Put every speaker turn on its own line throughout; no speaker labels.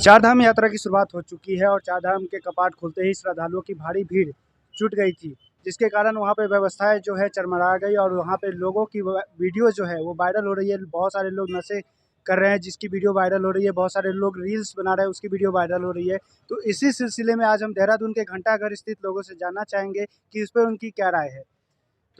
चारधाम यात्रा की शुरुआत हो चुकी है और चारधाम के कपाट खुलते ही श्रद्धालुओं की भारी भीड़ जुट गई थी, जिसके कारण वहाँ पे व्यवस्थाएँ जो है चरमरा गई और वहाँ पे लोगों की वीडियो जो है वो वायरल हो रही है। बहुत सारे लोग नशे कर रहे हैं जिसकी वीडियो वायरल हो रही है, बहुत सारे लोग रील्स बना रहे हैं उसकी वीडियो वायरल हो रही है। तो इसी सिलसिले में आज हम देहरादून के घंटाघर स्थित लोगों से जानना चाहेंगे कि इस पे उनकी क्या राय है।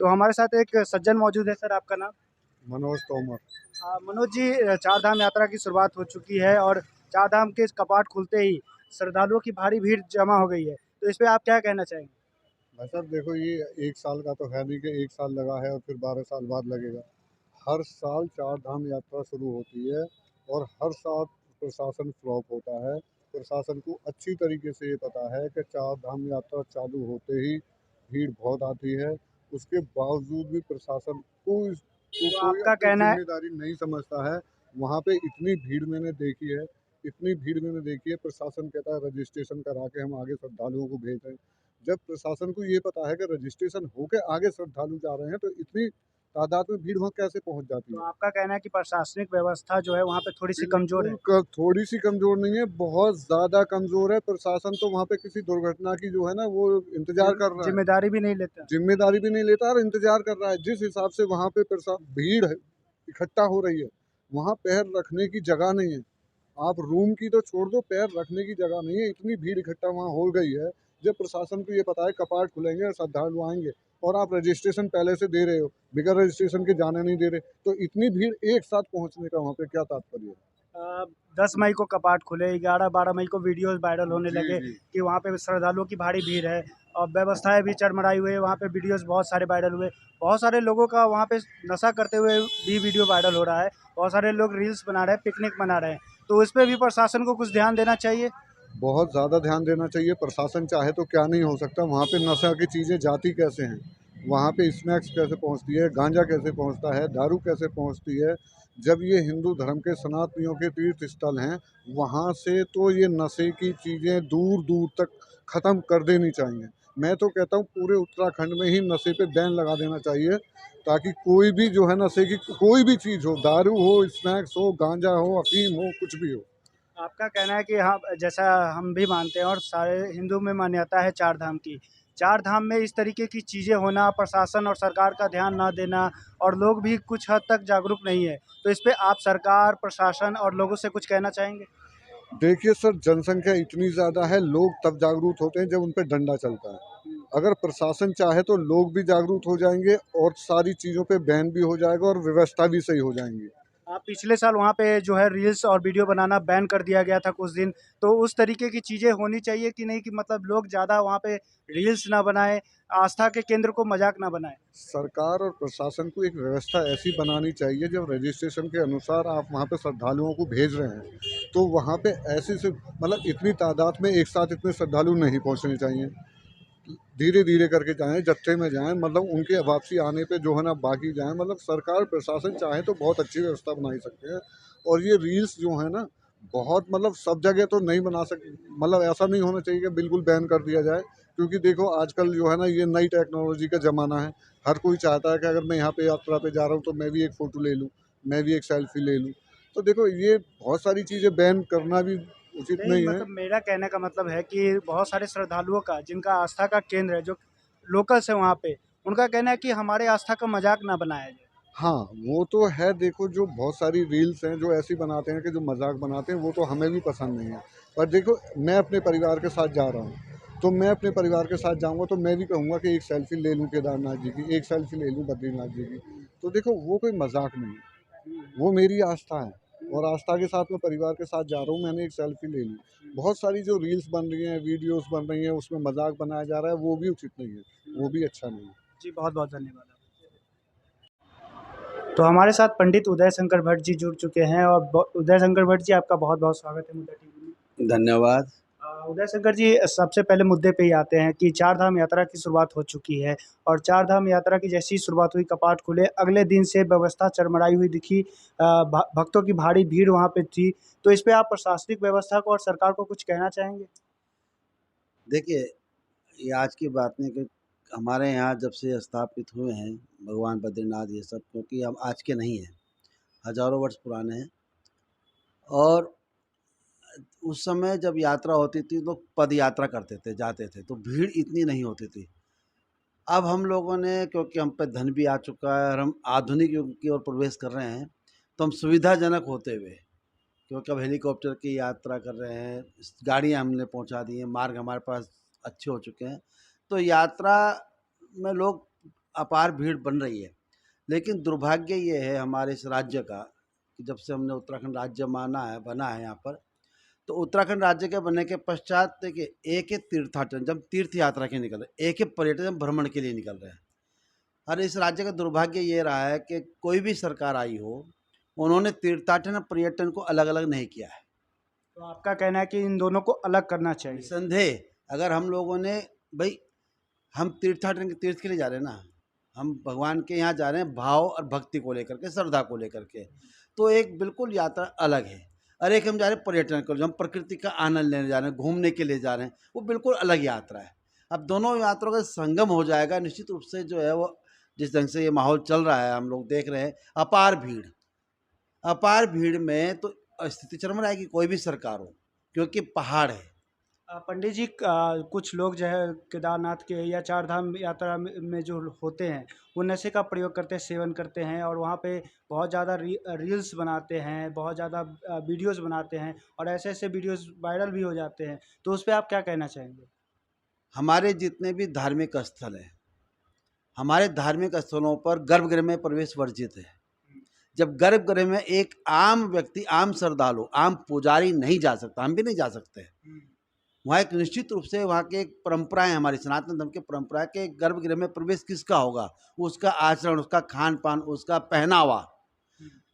तो हमारे साथ एक सज्जन मौजूद है। सर, आपका नाम?
मनोज तोमर।
मनोज जी, चारधाम यात्रा की शुरुआत हो चुकी है और चारधाम के कपाट खुलते ही श्रद्धालुओं की भारी भीड़ जमा हो गई है। तो इस पे आप क्या कहना चाहेंगे?
भाई साहब देखो, ये 1 साल का तो है नहीं कि 1 साल लगा है और फिर 12 साल बाद लगेगा। हर साल चार धाम यात्रा शुरू होती है और हर साल प्रशासन फ्लॉप होता है। प्रशासन को अच्छी तरीके से ये पता है कि चार धाम यात्रा चालू होते ही भीड़ बहुत आती है। उसके बावजूद भी प्रशासन
तो
कोई
आपका
अपनी
कहना है
जिम्मेदारी नहीं समझता है। वहाँ पे इतनी भीड़ मैंने देखी है, इतनी भीड़ मैंने देखी है। प्रशासन कहता है रजिस्ट्रेशन करा के हम आगे श्रद्धालुओं को भेज रहे हैं। जब प्रशासन को ये पता है कि रजिस्ट्रेशन होके आगे श्रद्धालु जा रहे हैं, तो इतनी तादाद में भीड़ वहाँ कैसे पहुँच जाती
तो
है?
आपका कहना है कि प्रशासनिक व्यवस्था जो है वहाँ पे थोड़ी-सी कमज़ोर
बिल्कुल
है।
थोड़ी सी कमजोर नहीं है, बहुत ज्यादा कमजोर है। प्रशासन तो वहाँ पे किसी दुर्घटना की जो है ना वो इंतजार कर रहा है,
ज़िम्मेदारी भी नहीं लेता।
जिम्मेदारी भी नहीं लेता और इंतजार कर रहा है। जिस हिसाब से वहाँ पे भीड़ इकट्ठा हो रही है, वहाँ पैर रखने की जगह नहीं है। आप रूम की तो छोड़ दो, पैर रखने की जगह नहीं है, इतनी भीड़ इकट्ठा वहाँ हो गई है। जब प्रशासन को ये पता है कपाट खुलेंगे और श्रद्धालु आएंगे और आप रजिस्ट्रेशन पहले से दे रहे हो, बिगर रजिस्ट्रेशन के जाने नहीं दे रहे, तो इतनी भीड़ एक साथ पहुँचने का वहाँ पे क्या तात्पर्य है?
अ, 10 मई को कपाट खुले, 11-12 मई को वीडियोज़ वायरल होने
जी
लगे
जी।
कि वहाँ पे श्रद्धालुओं की भारी भीड़ है और व्यवस्थाएँ भी चरमराई हुई है, वहाँ पे वीडियोज़ बहुत सारे वायरल हुए। बहुत सारे लोगों का वहाँ पे नशा करते हुए भी वीडियो वायरल हो रहा है। बहुत सारे लोग रील्स बना रहे हैं, पिकनिक मना रहे हैं। तो इस पे भी प्रशासन को कुछ ध्यान देना चाहिए।
बहुत ज़्यादा ध्यान देना चाहिए। प्रशासन चाहे तो क्या नहीं हो सकता। वहाँ पे नशा की चीज़ें जाती कैसे हैं, वहाँ पे स्नैक्स कैसे पहुँचती है, गांजा कैसे पहुँचता है, दारू कैसे पहुँचती है। जब ये हिंदू धर्म के सनातनियों के तीर्थ स्थल हैं, वहाँ से तो ये नशे की चीज़ें दूर दूर तक ख़त्म कर देनी चाहिए। मैं तो कहता हूँ पूरे उत्तराखंड में ही नशे पे बैन लगा देना चाहिए, ताकि कोई भी जो है नशे की कोई भी चीज़ हो, दारू हो, स्नैक्स हो, गांजा हो, अफीम हो, कुछ भी हो।
आपका कहना है कि हाँ, जैसा हम भी मानते हैं और सारे हिंदू में मान्यता है चार धाम की। चार धाम में इस तरीके की चीज़ें होना, प्रशासन और सरकार का ध्यान ना देना और लोग भी कुछ हद तक जागरूक नहीं है। तो इस पे आप सरकार, प्रशासन और लोगों से कुछ कहना चाहेंगे?
देखिए सर, जनसंख्या इतनी ज़्यादा है, लोग तब जागरूक होते हैं जब उन पे डंडा चलता है। अगर प्रशासन चाहे तो लोग भी जागरूक हो जाएंगे और सारी चीज़ों पे बैन भी हो जाएगा और व्यवस्था भी सही हो जाएंगी।
पिछले साल वहाँ पे जो है रील्स और वीडियो बनाना बैन कर दिया गया था कुछ दिन। तो उस तरीके की चीज़ें होनी चाहिए कि नहीं, कि मतलब लोग ज़्यादा वहाँ पे रील्स ना बनाएँ, आस्था के केंद्र को मज़ाक ना बनाएँ?
सरकार और प्रशासन को एक व्यवस्था ऐसी बनानी चाहिए, जब रजिस्ट्रेशन के अनुसार आप वहाँ पे श्रद्धालुओं को भेज रहे हैं, तो वहाँ पे ऐसे से मतलब इतनी तादाद में एक साथ इतने श्रद्धालु नहीं पहुँचने चाहिए। धीरे धीरे करके जाएं, जत्थे में जाएं, मतलब उनके वापसी आने पे जो है ना बाकी जाएं। मतलब सरकार प्रशासन चाहे तो बहुत अच्छी व्यवस्था बना सकते हैं। और ये रील्स जो है ना, बहुत मतलब सब जगह तो नहीं बना सकते। मतलब ऐसा नहीं होना चाहिए कि बिल्कुल बैन कर दिया जाए, क्योंकि देखो आजकल जो है ना ये नई टेक्नोलॉजी का ज़माना है। हर कोई चाहता है कि अगर मैं यहाँ पे यात्रा पे जा रहा हूँ तो मैं भी एक फ़ोटो ले लूँ, मैं भी एक सेल्फी ले लूँ। तो देखो ये बहुत सारी चीज़ें बैन करना भी उचित
नहीं,
नहीं है।
मतलब मेरा कहने का मतलब है कि बहुत सारे श्रद्धालुओं का, जिनका आस्था का केंद्र है, जो लोकल्स है वहाँ पे, उनका कहना है कि हमारे आस्था का मज़ाक ना बनाया जाए।
हाँ, वो तो है। देखो जो बहुत सारी रील्स हैं जो ऐसी बनाते हैं कि जो मज़ाक बनाते हैं, वो तो हमें भी पसंद नहीं है। पर देखो मैं अपने परिवार के साथ जा रहा हूँ, तो मैं अपने परिवार के साथ जाऊँगा तो मैं भी कहूँगा कि एक सेल्फ़ी ले लूँ केदारनाथ जी की, एक सेल्फ़ी ले लूँ बद्रीनाथ जी की। तो देखो वो कोई मज़ाक नहीं है, वो मेरी आस्था है और आस्था के साथ मैं परिवार के साथ जा रहा हूँ, मैंने एक सेल्फ़ी ले ली। बहुत सारी जो रील्स बन रही हैं, वीडियोज़ बन रही हैं, उसमें मज़ाक बनाया जा रहा है, वो भी उचित नहीं है, वो भी अच्छा नहीं है।
जी, बहुत-बहुत धन्यवाद। तो हमारे साथ पंडित उदय शंकर भट्ट जी जुड़ चुके हैं और उदय शंकर भट्ट जी, आपका बहुत-बहुत स्वागत है मुद्दा टीवी में।
धन्यवाद।
उदय शंकर जी, सबसे पहले मुद्दे पे ही आते हैं कि चार धाम यात्रा की शुरुआत हो चुकी है और चार धाम यात्रा की जैसी ही शुरुआत हुई, कपाट खुले, अगले दिन से व्यवस्था चरमराई हुई दिखी। भक्तों की भारी भीड़ वहाँ पे थी। तो इस पे आप प्रशासनिक व्यवस्था को और सरकार को कुछ कहना चाहेंगे?
देखिए, ये आज की बात नहीं कि हमारे यहाँ जब से स्थापित हुए हैं भगवान बद्रीनाथ ये सब, क्योंकि हम आज के नहीं हैं, हज़ारों वर्ष पुराने हैं। और उस समय जब यात्रा होती थी तो पद यात्रा करते थे, जाते थे, तो भीड़ इतनी नहीं होती थी। अब हम लोगों ने, क्योंकि हम पे धन भी आ चुका है और हम आधुनिक युग की ओर प्रवेश कर रहे हैं, तो हम सुविधाजनक होते हुए, क्योंकि अब हेलीकॉप्टर की यात्रा कर रहे हैं, गाड़ियाँ हमने पहुंचा दी हैं, मार्ग हमारे पास अच्छे हो चुके हैं, तो यात्रा में लोग अपार भीड़ बन रही है। लेकिन दुर्भाग्य ये है हमारे इस राज्य का कि जब से हमने उत्तराखंड राज्य माना है, बना है यहाँ पर, तो उत्तराखंड राज्य के बनने के पश्चात देखिए एक एक तीर्थाटन, जब तीर्थ यात्रा के निकल रहे, एक एक पर्यटन भ्रमण के लिए निकल रहे हैं। और इस राज्य का दुर्भाग्य ये रहा है कि कोई भी सरकार आई हो, उन्होंने तीर्थाटन और पर्यटन को अलग अलग नहीं किया है।
तो आपका कहना है कि इन दोनों को अलग करना चाहिए।
निसंदेह अगर हम लोगों ने, भाई हम तीर्थाटन के तीर्थ के लिए जा रहे हैं ना, हम भगवान के यहाँ जा रहे हैं भाव और भक्ति को लेकर के, श्रद्धा को लेकर के, तो एक बिल्कुल यात्रा अलग है। और एक हम जा रहे हैं पर्यटन के लिए, हम प्रकृति का आनंद लेने जा रहे हैं, घूमने के लिए जा रहे हैं, वो बिल्कुल अलग यात्रा है। अब दोनों यात्राओं का संगम हो जाएगा, निश्चित रूप से जो है वो, जिस ढंग से ये माहौल चल रहा है हम लोग देख रहे हैं, अपार भीड़ में तो स्थिति चरम आएगी, कोई भी सरकार हो, क्योंकि पहाड़ है।
पंडित जी, कुछ लोग जो है केदारनाथ के या चार धाम यात्रा में जो होते हैं, वो नशे का प्रयोग करते हैं, सेवन करते हैं, और वहाँ पे बहुत ज़्यादा रील्स बनाते हैं, बहुत ज़्यादा वीडियोस बनाते हैं, और ऐसे ऐसे वीडियोस वायरल भी हो जाते हैं। तो उस पर आप क्या कहना चाहेंगे?
हमारे जितने भी धार्मिक स्थल हैं, हमारे धार्मिक स्थलों पर गर्भगृह में प्रवेश वर्जित है। जब गर्भगृह में एक आम व्यक्ति, आम श्रद्धालु, आम पुजारी नहीं जा सकता, हम भी नहीं जा सकते। वहाँ एक निश्चित रूप से वहाँ की एक परंपरा है, हमारी सनातन धर्म की परंपरा है कि गर्भगृह में प्रवेश किसका होगा, उसका आचरण, उसका खान पान, उसका पहनावा,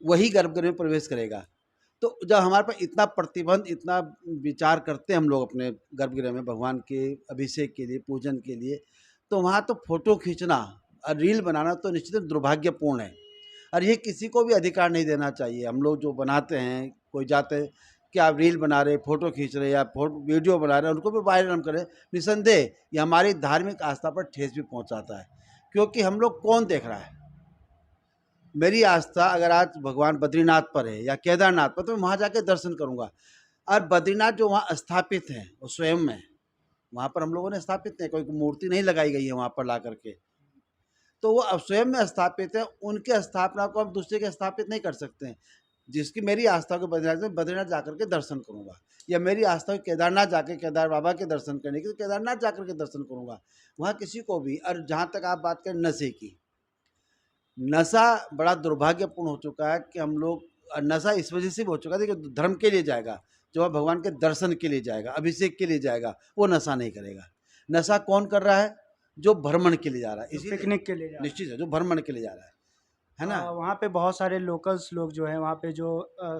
वही गर्भगृह में प्रवेश करेगा। तो जब हमारे पास इतना प्रतिबंध, इतना विचार करते हैं हम लोग अपने गर्भगृह में भगवान के अभिषेक के लिए, पूजन के लिए, तो वहाँ तो फोटो खींचना और रील बनाना तो निश्चित दुर्भाग्यपूर्ण है। और ये किसी को भी अधिकार नहीं देना चाहिए। हम लोग जो बनाते हैं, कोई जाते हैं कि आप रील बना रहे, फोटो खींच रहे या वीडियो बना रहे हैं, उनको भी वायरल हम करें, निसंदेह ये हमारी धार्मिक आस्था पर ठेस भी पहुंचाता है। क्योंकि हम लोग कौन देख रहा है, मेरी आस्था अगर आज भगवान बद्रीनाथ पर है या केदारनाथ पर, तो मैं वहाँ जाके दर्शन करूँगा। और बद्रीनाथ जो वहाँ स्थापित हैं वो स्वयं में, वहाँ पर हम लोगों ने स्थापित नहीं, कोई मूर्ति नहीं लगाई गई है वहाँ पर ला करके, तो वो अब स्वयं में स्थापित है। उनके स्थापना को हम दूसरे के स्थापित नहीं कर सकते हैं। जिसकी मेरी आस्था को बद्रीनाथ जाकर के दर्शन करूँगा, या मेरी आस्था को केदारनाथ जाके केदार बाबा के दर्शन करने की, तो केदारनाथ जाकर के दर्शन करूँगा। वहाँ किसी को भी, और जहाँ तक आप बात करें नशे की, नशा बड़ा दुर्भाग्यपूर्ण हो चुका है कि हम लोग, नशा इस वजह से भी हो चुका है कि धर्म के लिए जाएगा, जो भगवान के दर्शन के लिए जाएगा, अभिषेक के लिए जाएगा, वो नशा नहीं करेगा। नशा कौन कर रहा है? जो भ्रमण के लिए जा रहा है, इसी
पिकनिक के लिए जा रहा है।
निश्चित है, जो भ्रमण के लिए जा रहा है ना।
वहाँ पे बहुत सारे लोकल्स लोग जो हैं, वहाँ पे जो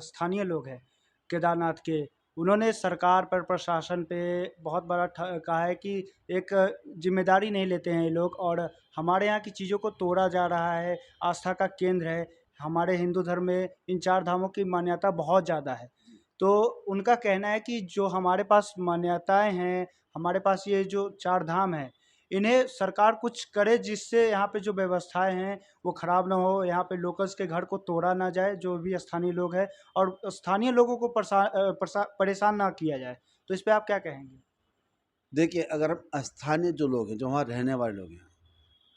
स्थानीय लोग हैं केदारनाथ के, उन्होंने सरकार पर, प्रशासन पे बहुत बड़ा कहा है कि एक जिम्मेदारी नहीं लेते हैं ये लोग, और हमारे यहाँ की चीज़ों को तोड़ा जा रहा है। आस्था का केंद्र है हमारे हिंदू धर्म में, इन चार धामों की मान्यता बहुत ज़्यादा है। तो उनका कहना है कि जो हमारे पास मान्यताएं हैं, हमारे पास ये जो चार धाम है, इन्हें सरकार कुछ करे जिससे यहाँ पे जो व्यवस्थाएं हैं वो ख़राब ना हो, यहाँ पे लोकल्स के घर को तोड़ा ना जाए, जो भी स्थानीय लोग हैं, और स्थानीय लोगों को परेशान ना किया जाए। तो इस पे आप क्या कहेंगे?
देखिए, अगर हम स्थानीय जो लोग हैं, जो वहाँ रहने वाले लोग हैं,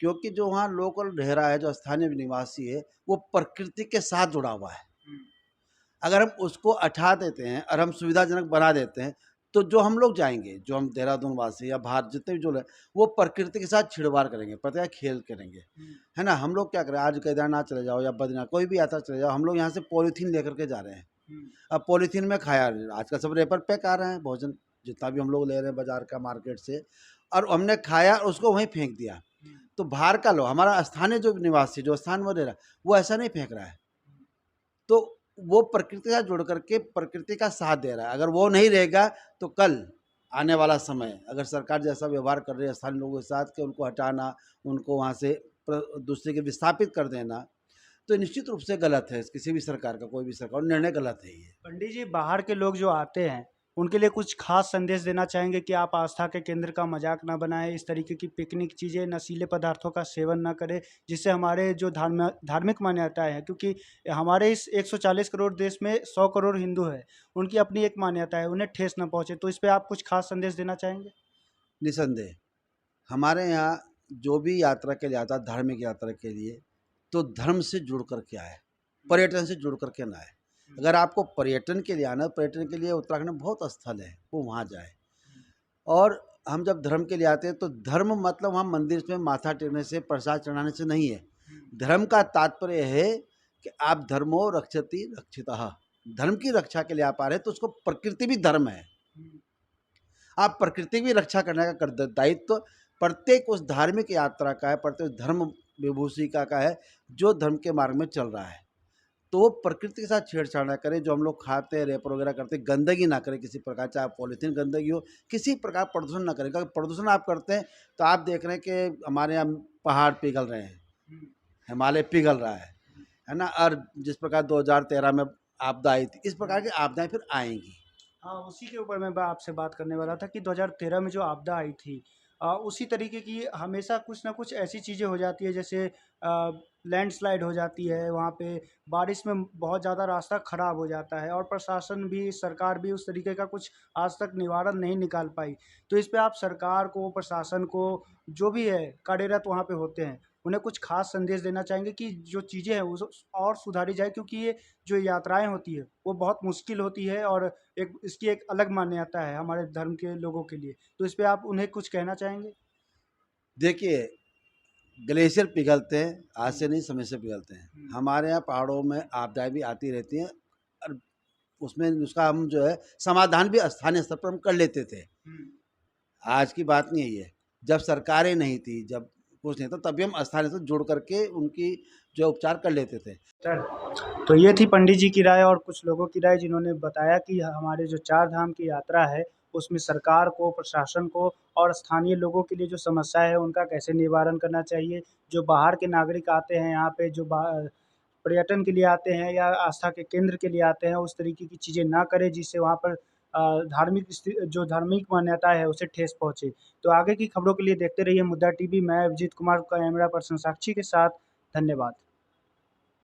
क्योंकि जो वहाँ लोकल रह रहा है, जो स्थानीय निवासी है, वो प्रकृति के साथ जुड़ा हुआ है। अगर हम उसको हटा देते हैं और हम सुविधाजनक बना देते हैं, तो जो हम लोग जाएंगे, जो हम देहरादून वासी या बाहर जितने भी जो लोग, वो प्रकृति के साथ छिड़वाड़ करेंगे, पता है, खेल करेंगे, है ना। हम लोग क्या करें, आज केदारनाथ चले जाओ या बद्रीनाथ, कोई भी यात्रा चले जाओ, हम लोग यहाँ से पॉलीथीन लेकर के जा रहे हैं। अब पॉलीथीन में खाया, आजकल सब रेपर पैक आ रहे हैं भोजन, जितना भी हम लोग ले रहे हैं बाजार का, मार्केट से, और हमने खाया और उसको वहीं फेंक दिया। तो बाहर का लोग, हमारा स्थानीय जो निवासी, जो स्थान में रह रहा है, वो ऐसा नहीं फेंक रहा है। तो वो प्रकृति से जुड़ करके प्रकृति का साथ दे रहा है। अगर वो नहीं रहेगा तो कल आने वाला समय, अगर सरकार जैसा व्यवहार कर रही है स्थानीय लोगों के साथ कि उनको हटाना, उनको वहाँ से दूसरे के विस्थापित कर देना, तो निश्चित रूप से गलत है। किसी भी सरकार का, कोई भी सरकार निर्णय गलत है ये।
पंडित जी, बाहर के लोग जो आते हैं उनके लिए कुछ खास संदेश देना चाहेंगे कि आप आस्था के केंद्र का मजाक ना बनाएं, इस तरीके की पिकनिक चीज़ें, नशीले पदार्थों का सेवन ना करें, जिससे हमारे जो धार्मिक मान्यताएं हैं, क्योंकि हमारे इस 140 करोड़ देश में 100 करोड़ हिंदू है, उनकी अपनी एक मान्यता है, उन्हें ठेस ना पहुंचे। तो इस पे आप कुछ खास संदेश देना चाहेंगे?
निसंदेह हमारे यहाँ जो भी यात्रा के लिए आता है, धार्मिक यात्रा के लिए, तो धर्म से जुड़ कर के आए, पर्यटन से जुड़ कर के ना आए। अगर आपको पर्यटन के लिए आना है, पर्यटन के लिए उत्तराखंड में बहुत स्थल है, वो वहाँ जाए। और हम जब धर्म के लिए आते हैं तो धर्म मतलब वहाँ मंदिर में माथा टेकने से, प्रसाद चढ़ाने से नहीं है। धर्म का तात्पर्य है कि आप धर्मो रक्षति रक्षितः, धर्म की रक्षा के लिए आप आ रहे हैं, तो उसको प्रकृति भी धर्म है, आप प्रकृति की भी रक्षा करने का दायित्व प्रत्येक उस धार्मिक यात्रा का है, प्रत्येक धर्म विभूषी का है जो धर्म के मार्ग में चल रहा है। तो वो प्रकृति के साथ छेड़छाड़ ना करें। जो हम लोग खाते हैं, रेप वगैरह करते हैं, गंदगी ना करें किसी प्रकार, चाहे पॉलीथीन गंदगी हो, किसी प्रकार प्रदूषण ना करें। क्योंकि प्रदूषण आप करते हैं तो आप देख रहे हैं कि हमारे यहाँ पहाड़ पिघल रहे हैं, हिमालय पिघल रहा है ना। और जिस प्रकार 2013 में आपदा आई थी, इस प्रकार की आपदाएं फिर आएंगी।
हाँ, उसी के ऊपर मैं आपसे बात करने वाला था कि 2013 में जो आपदा आई थी, उसी तरीके की हमेशा कुछ ना कुछ ऐसी चीज़ें हो जाती है, जैसे लैंडस्लाइड हो जाती है वहाँ पे, बारिश में बहुत ज़्यादा रास्ता ख़राब हो जाता है, और प्रशासन भी, सरकार भी उस तरीके का कुछ आज तक निवारण नहीं निकाल पाई। तो इस पे आप सरकार को, प्रशासन को, जो भी है कार्यरत वहाँ पे होते हैं, उन्हें कुछ खास संदेश देना चाहेंगे कि जो चीज़ें हैं वो और सुधारी जाए, क्योंकि ये जो यात्राएं होती है वो बहुत मुश्किल होती है, और इसकी एक अलग मान्यता है हमारे धर्म के लोगों के लिए। तो इस पे आप उन्हें कुछ कहना चाहेंगे?
देखिए, ग्लेशियर पिघलते हैं, आज से नहीं, समय से पिघलते हैं। हमारे यहाँ पहाड़ों में आपदाएं भी आती रहती हैं, और उसमें उसका हम जो है समाधान भी स्थानीय स्तर पर हम कर लेते थे। आज की बात नहीं है ये, जब सरकारें नहीं थी, जब कुछ नहीं था, तभी हम स्थानीय से जुड़ करके उनकी जो उपचार कर लेते थे।
सर, तो ये थी पंडित जी की राय और कुछ लोगों की राय, जिन्होंने बताया कि हमारे जो 4 धाम की यात्रा है, उसमें सरकार को, प्रशासन को और स्थानीय लोगों के लिए जो समस्या है, उनका कैसे निवारण करना चाहिए। जो बाहर के नागरिक आते हैं यहाँ पे, जो पर्यटन के लिए आते हैं या आस्था के केंद्र के लिए आते हैं, उस तरीके की चीज़ें ना करें जिससे वहाँ पर जो धार्मिक मान्यता है उसे ठेस पहुँचे। तो आगे की खबरों के लिए देखते रहिए मुद्दा टीवी। मैं अभिजीत कुमार, कैमरा पर्सन साक्षी के साथ। धन्यवाद।